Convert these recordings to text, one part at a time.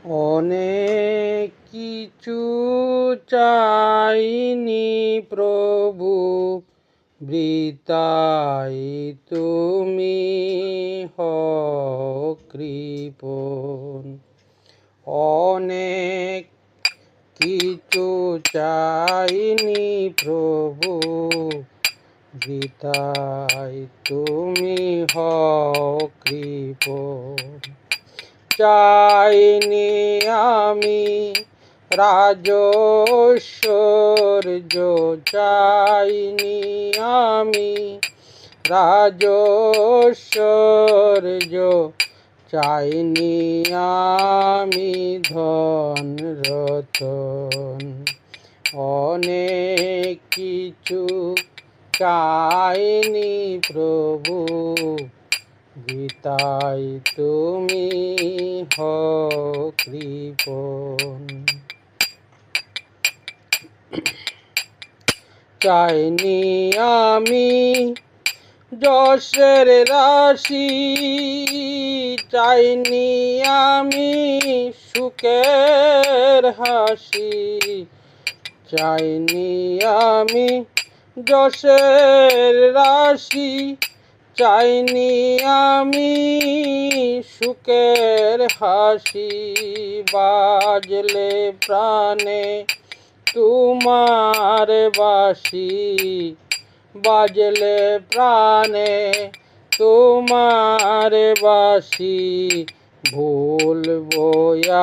অনেক কিছু চাইনি প্রভু, বৃতাই তুমি হও কৃপণ। অনেক কিছু চাইনি প্রভু, বৃতাই তুমি হও কৃপণ। চাইনি আমি রাজৈশ্বর্য, চাইনি আমি রাজৈশ্বর্য, চাইনি আমি ধন রতন। অনেক কিছু চাইনি প্রভু, বৃতাই তুমি হও কৃপণ। চাইনি আমি যশের রাশি, চাইনি আমি সুখের হাসি, চাইনি আমি যশের রাশি, চাইনি আমি সুখের হাসি। বাজলে প্রাণে তোমার বাঁশি, বাজলে প্রাণে তোমার বাঁশি, ভুলবো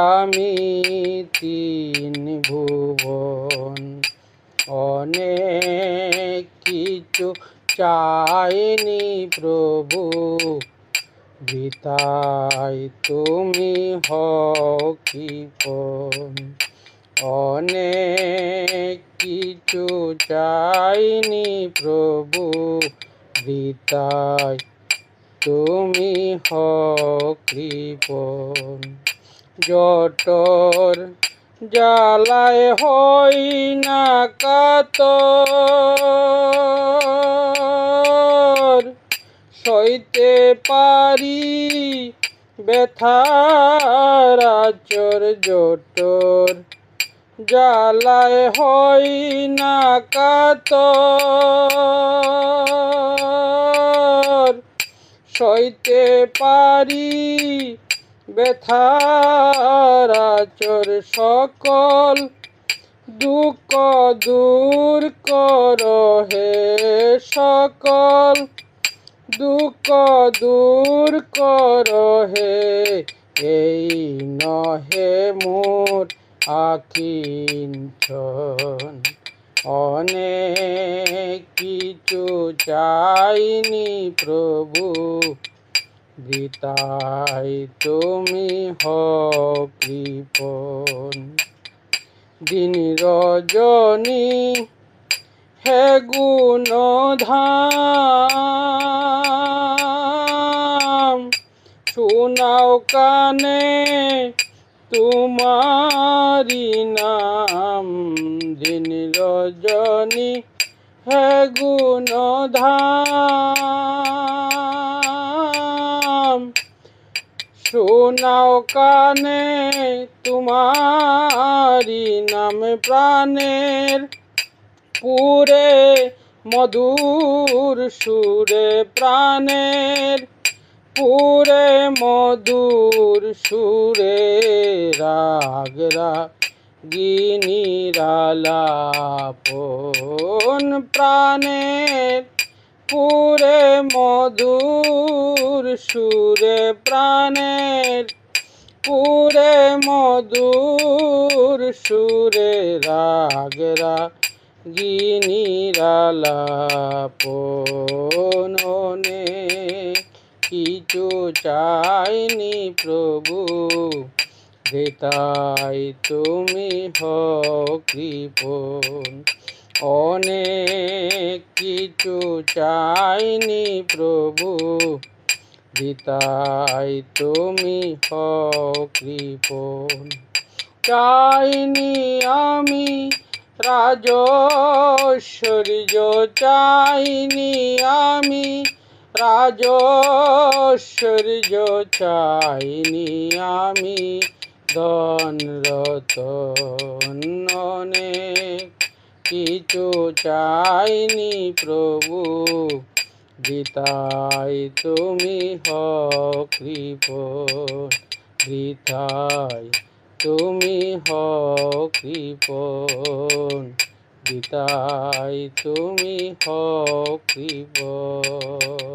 আমি তিন ভুবন। অনেক কিছু চাইনি প্রভু, বৃতাই তুমি হও কৃপণ। অনেক কিছু চাইনি প্রভু, বৃতাই তুমি হও কৃপণ। জঠর জ্বালায় হই না কাতর, সইতে পারি ব্যথার আচর। জঠর জ্বালায় হই না কাতর, সইতে পারি ব্যথার আচর। সকল দুঃখ দূর কর হে, সকল দুঃখ দূর কর হে, এই নহে মোর আকিঞ্চন। অনেক কিছু চাইনি প্রভু, বৃতাই তুমি হও কৃপণ। দিন রজনী হে গুণধাম, শোনাও কানে তোমারি নাম। দিন রজনী হে গুণধাম, শোনাও কানে তোমারি নাম। প্রাণের পুরে মধুর সুরে, প্রাণের পুরে মধুর সুরে, রাগ রাগিনীর আলাপন। প্রাণের পুরে মধুর সুরে, প্রাণের পুরে মধুর সুরে, রাগ রাগিনীর আলাপন। অনেক কিছু চাইনি প্রভু, বৃতাই তুমি হও কৃপণ। অনেক কিছু চাইনি প্রভু, বৃতাই তুমি হও কৃপণ। চাইনি আমি রাজৈশ্বর্য, চাইনি আমি রাজৈশ্বর্য, চাইনি আমি ধন রতন অনেক কিছু চাইনি প্রভু, বৃথায় তুমি হও কৃপণ, বৃথায় তুমি হও কৃপণ, বৃথায় তুমি হও কৃপণ।